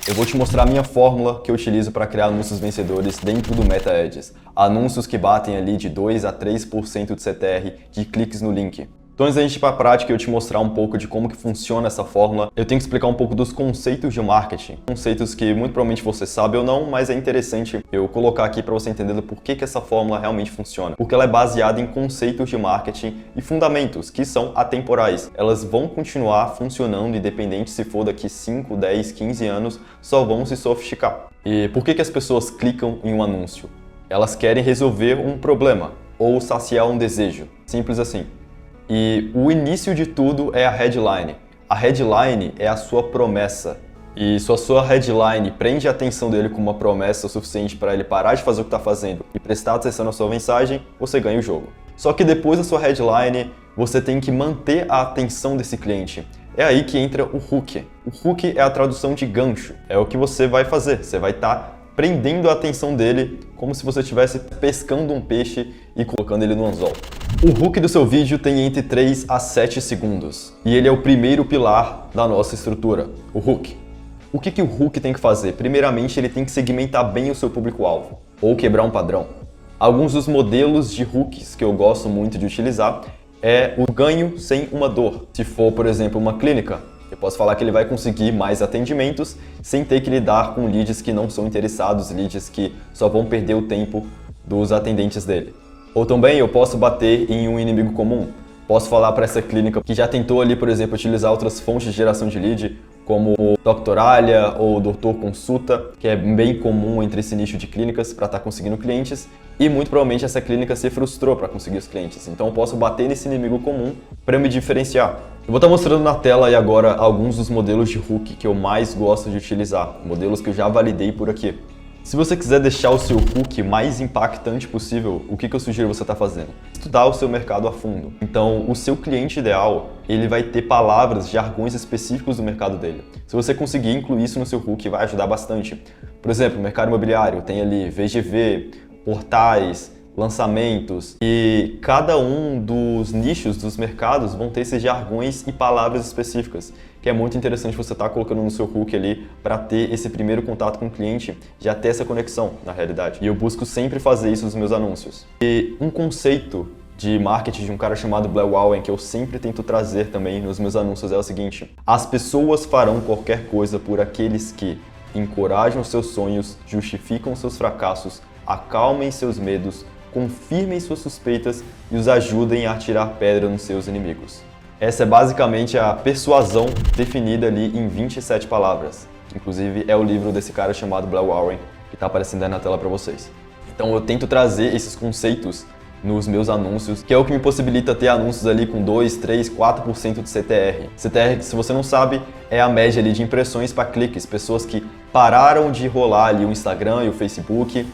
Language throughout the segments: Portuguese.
Eu vou te mostrar a minha fórmula que eu utilizo para criar anúncios vencedores dentro do Meta Ads. Anúncios que batem ali de 2 a 3% de CTR de cliques no link. Então, antes da gente ir para a prática e eu te mostrar um pouco de como que funciona essa fórmula, eu tenho que explicar um pouco dos conceitos de marketing. Conceitos que muito provavelmente você sabe ou não, mas é interessante eu colocar aqui para você entender por que essa fórmula realmente funciona. Porque ela é baseada em conceitos de marketing e fundamentos que são atemporais. Elas vão continuar funcionando independente se for daqui 5, 10, 15 anos, só vão se sofisticar. E por que as pessoas clicam em um anúncio? Elas querem resolver um problema ou saciar um desejo. Simples assim. E o início de tudo é a headline. A headline é a sua promessa. E se a sua headline prende a atenção dele com uma promessa o suficiente para ele parar de fazer o que está fazendo e prestar atenção na sua mensagem, você ganha o jogo. Só que depois da sua headline, você tem que manter a atenção desse cliente. É aí que entra o hook. O hook é a tradução de gancho. É o que você vai fazer. Você vai estar prendendo a atenção dele como se você estivesse pescando um peixe e colocando ele no anzol. O hook do seu vídeo tem entre 3 a 7 segundos e ele é o primeiro pilar da nossa estrutura, o hook. O que o hook tem que fazer? Primeiramente, ele tem que segmentar bem o seu público-alvo ou quebrar um padrão. Alguns dos modelos de hooks que eu gosto muito de utilizar é o ganho sem uma dor. Se for, por exemplo, uma clínica, eu posso falar que ele vai conseguir mais atendimentos sem ter que lidar com leads que não são interessados, leads que só vão perder o tempo dos atendentes dele. Ou também eu posso bater em um inimigo comum. Posso falar para essa clínica que já tentou ali, por exemplo, utilizar outras fontes de geração de lead, como o Doctoralha ou o Doutor Consulta, que é bem comum entre esse nicho de clínicas para estar conseguindo clientes, e muito provavelmente essa clínica se frustrou para conseguir os clientes. Então eu posso bater nesse inimigo comum para me diferenciar. Eu vou estar mostrando na tela aí agora alguns dos modelos de hook que eu mais gosto de utilizar, modelos que eu já validei por aqui. Se você quiser deixar o seu hook mais impactante possível, o que eu sugiro você estar fazendo? Estudar o seu mercado a fundo. Então, o seu cliente ideal, ele vai ter palavras, jargões específicos do mercado dele. Se você conseguir incluir isso no seu hook, vai ajudar bastante. Por exemplo, mercado imobiliário, tem ali VGV, portais, lançamentos, e cada um dos nichos dos mercados vão ter esses jargões e palavras específicas, que é muito interessante você estar colocando no seu hook ali para ter esse primeiro contato com o cliente, já ter essa conexão na realidade. E eu busco sempre fazer isso nos meus anúncios. E um conceito de marketing de um cara chamado Blair Wallen que eu sempre tento trazer também nos meus anúncios é o seguinte: as pessoas farão qualquer coisa por aqueles que encorajam seus sonhos, justificam seus fracassos, acalmem seus medos, confirmem suas suspeitas e os ajudem a atirar pedra nos seus inimigos. Essa é basicamente a persuasão definida ali em 27 palavras. Inclusive é o livro desse cara chamado Blair Wallen, que está aparecendo aí na tela para vocês. Então eu tento trazer esses conceitos nos meus anúncios, que é o que me possibilita ter anúncios ali com 2, 3, 4% de CTR. CTR, se você não sabe, é a média ali de impressões para cliques, pessoas que pararam de rolar ali o Instagram e o Facebook,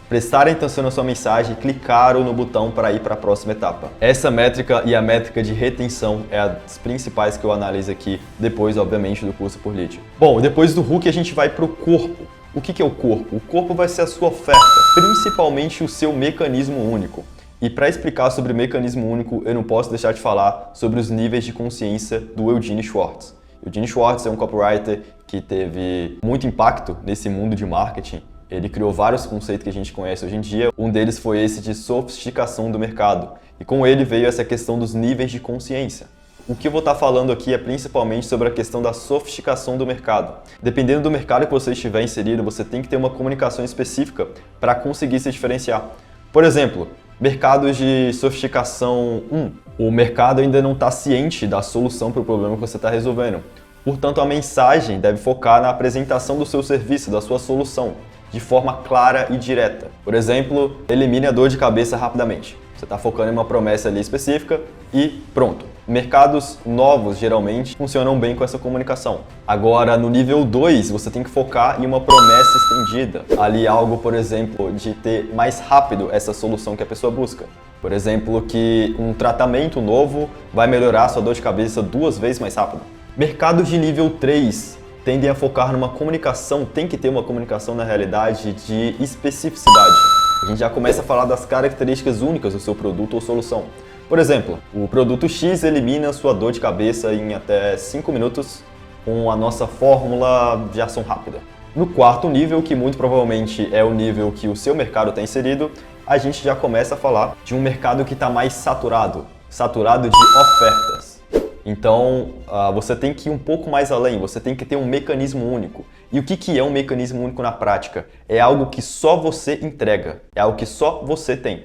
prestarem atenção na sua mensagem e clicaram no botão para ir para a próxima etapa. Essa métrica e a métrica de retenção é as principais que eu analiso aqui, depois, obviamente, do curso por lead. Bom, depois do hook a gente vai para o corpo. O que é o corpo? O corpo vai ser a sua oferta, principalmente o seu mecanismo único. E para explicar sobre o mecanismo único, eu não posso deixar de falar sobre os níveis de consciência do Eugene Schwartz. Eugene Schwartz é um copywriter que teve muito impacto nesse mundo de marketing. Ele criou vários conceitos que a gente conhece hoje em dia. Um deles foi esse de sofisticação do mercado. E com ele veio essa questão dos níveis de consciência. O que eu vou estar falando aqui é principalmente sobre a questão da sofisticação do mercado. Dependendo do mercado que você estiver inserido, você tem que ter uma comunicação específica para conseguir se diferenciar. Por exemplo, mercados de sofisticação 1. O mercado ainda não está ciente da solução para o problema que você está resolvendo. Portanto, a mensagem deve focar na apresentação do seu serviço, da sua solução, de forma clara e direta. Por exemplo, elimine a dor de cabeça rapidamente. Você está focando em uma promessa ali específica e pronto. Mercados novos, geralmente, funcionam bem com essa comunicação. Agora, no nível 2, você tem que focar em uma promessa estendida. Ali algo, por exemplo, de ter mais rápido essa solução que a pessoa busca. Por exemplo, que um tratamento novo vai melhorar a sua dor de cabeça 2 vezes mais rápido. Mercados de nível 3 tendem a focar numa comunicação, tem que ter uma comunicação na realidade de especificidade. A gente já começa a falar das características únicas do seu produto ou solução. Por exemplo, o produto X elimina sua dor de cabeça em até 5 minutos com a nossa fórmula de ação rápida. No quarto nível, que muito provavelmente é o nível que o seu mercado está inserido, a gente já começa a falar de um mercado que está mais saturado de ofertas. Então, você tem que ir um pouco mais além, você tem que ter um mecanismo único. E o que é um mecanismo único na prática? É algo que só você entrega, é algo que só você tem.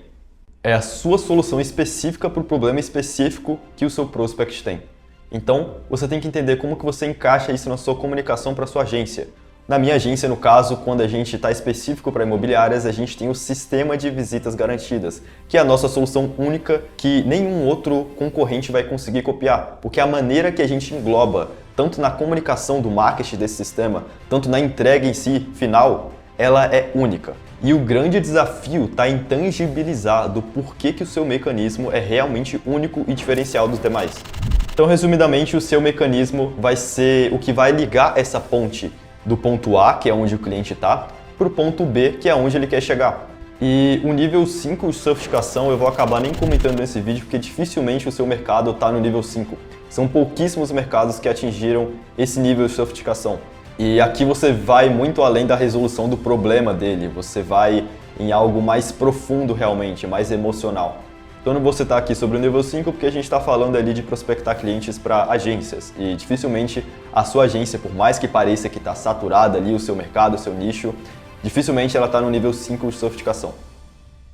É a sua solução específica para o problema específico que o seu prospect tem. Então, você tem que entender como que você encaixa isso na sua comunicação para a sua agência. Na minha agência, no caso, quando a gente está específico para imobiliárias, a gente tem o sistema de visitas garantidas, que é a nossa solução única que nenhum outro concorrente vai conseguir copiar, porque a maneira que a gente engloba, tanto na comunicação do marketing desse sistema, tanto na entrega em si, final, ela é única. E o grande desafio está em tangibilizar do porquê que o seu mecanismo é realmente único e diferencial dos demais. Então, resumidamente, o seu mecanismo vai ser o que vai ligar essa ponte do ponto A, que é onde o cliente está, para o ponto B, que é onde ele quer chegar. E o nível 5 de sofisticação eu vou acabar nem comentando nesse vídeo, porque dificilmente o seu mercado está no nível 5. São pouquíssimos mercados que atingiram esse nível de sofisticação. E aqui você vai muito além da resolução do problema dele, você vai em algo mais profundo realmente, mais emocional. Então, eu não vou citar aqui sobre o nível 5 porque a gente está falando ali de prospectar clientes para agências e dificilmente a sua agência, por mais que pareça que está saturada ali o seu mercado, o seu nicho, dificilmente ela está no nível 5 de sofisticação.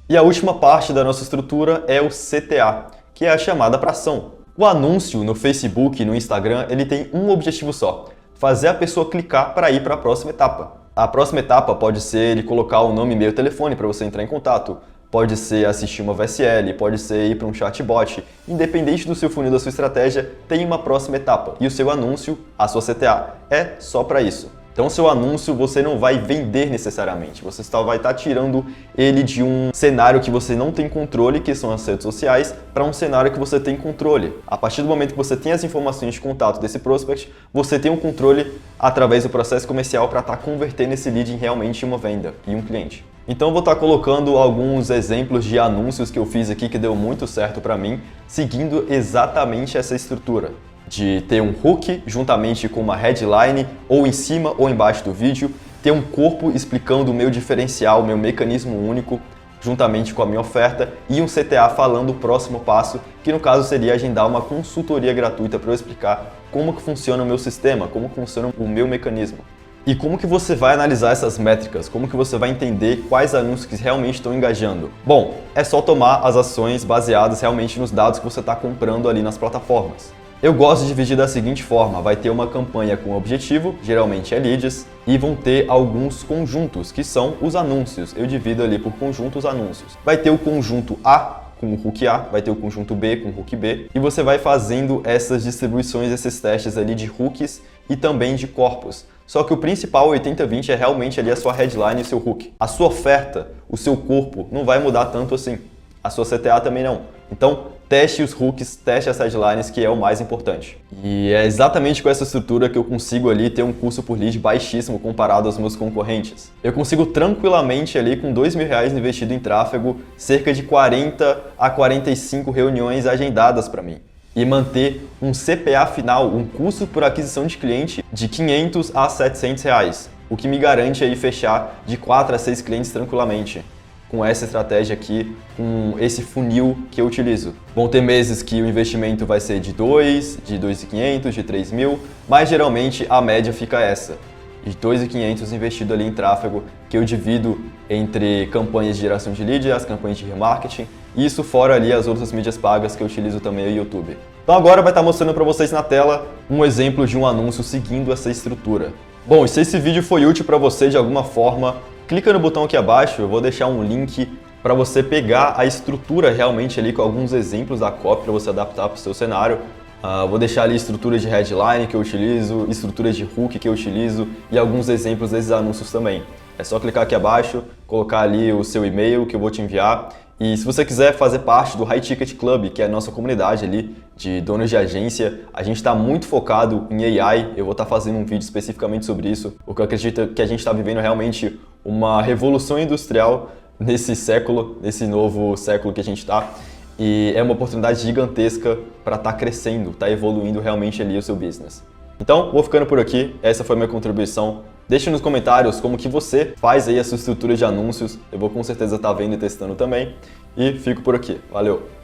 E a última parte da nossa estrutura é o CTA, que é a chamada para ação. O anúncio no Facebook e no Instagram ele tem um objetivo só, fazer a pessoa clicar para ir para a próxima etapa. A próxima etapa pode ser ele colocar o nome, e-mail, telefone para você entrar em contato. Pode ser assistir uma VSL, pode ser ir para um chatbot. Independente do seu funil, da sua estratégia, tem uma próxima etapa. E o seu anúncio, a sua CTA, é só para isso. Então, o seu anúncio você não vai vender necessariamente. Você só vai estar tirando ele de um cenário que você não tem controle, que são as redes sociais, para um cenário que você tem controle. A partir do momento que você tem as informações de contato desse prospect, você tem um controle através do processo comercial para estar convertendo esse lead em realmente uma venda e um cliente. Então, eu vou estar colocando alguns exemplos de anúncios que eu fiz aqui que deu muito certo para mim, seguindo exatamente essa estrutura de ter um hook juntamente com uma headline ou em cima ou embaixo do vídeo, ter um corpo explicando o meu diferencial, o meu mecanismo único, juntamente com a minha oferta e um CTA falando o próximo passo, que no caso seria agendar uma consultoria gratuita para eu explicar como que funciona o meu sistema, como funciona o meu mecanismo. E como que você vai analisar essas métricas? Como que você vai entender quais anúncios que realmente estão engajando? Bom, é só tomar as ações baseadas realmente nos dados que você está comprando ali nas plataformas. Eu gosto de dividir da seguinte forma, vai ter uma campanha com objetivo, geralmente é leads, e vão ter alguns conjuntos, que são os anúncios. Eu divido ali por conjuntos anúncios. Vai ter o conjunto A com o hook A, vai ter o conjunto B com o hook B, e você vai fazendo essas distribuições, esses testes ali de hooks e também de corpos. Só que o principal 80-20 é realmente ali a sua headline e o seu hook. A sua oferta, o seu corpo, não vai mudar tanto assim. A sua CTA também não. Então, teste os hooks, teste as headlines, que é o mais importante. E é exatamente com essa estrutura que eu consigo ali ter um custo por lead baixíssimo comparado aos meus concorrentes. Eu consigo tranquilamente ali com R$2.000 investido em tráfego, cerca de 40 a 45 reuniões agendadas para mim. E manter um CPA final, um custo por aquisição de cliente de R$500 a R$700, o que me garante aí fechar de 4 a 6 clientes tranquilamente. Com essa estratégia aqui, com esse funil que eu utilizo. Vão ter meses que o investimento vai ser de 2, de 2.500, de 3.000, mas geralmente a média fica essa, de 2.500 investido ali em tráfego, que eu divido entre campanhas de geração de lead e as campanhas de remarketing, e isso fora ali as outras mídias pagas que eu utilizo também o YouTube. Então agora vai estar mostrando para vocês na tela um exemplo de um anúncio seguindo essa estrutura. Bom, e se esse vídeo foi útil para você de alguma forma, clica no botão aqui abaixo, eu vou deixar um link para você pegar a estrutura realmente ali com alguns exemplos da copy para você adaptar para o seu cenário. Vou deixar ali estruturas de headline que eu utilizo, estruturas de hook que eu utilizo e alguns exemplos desses anúncios também. É só clicar aqui abaixo, colocar ali o seu e-mail que eu vou te enviar. E se você quiser fazer parte do High Ticket Club, que é a nossa comunidade ali de donos de agência, a gente está muito focado em AI, eu vou estar fazendo um vídeo especificamente sobre isso, porque eu acredito que a gente está vivendo realmente uma revolução industrial nesse século, nesse novo século que a gente está, e é uma oportunidade gigantesca para estar crescendo, estar evoluindo realmente ali o seu business. Então, vou ficando por aqui, essa foi a minha contribuição. Deixe nos comentários como que você faz aí a sua estrutura de anúncios, eu vou com certeza estar vendo e testando também. E fico por aqui. Valeu!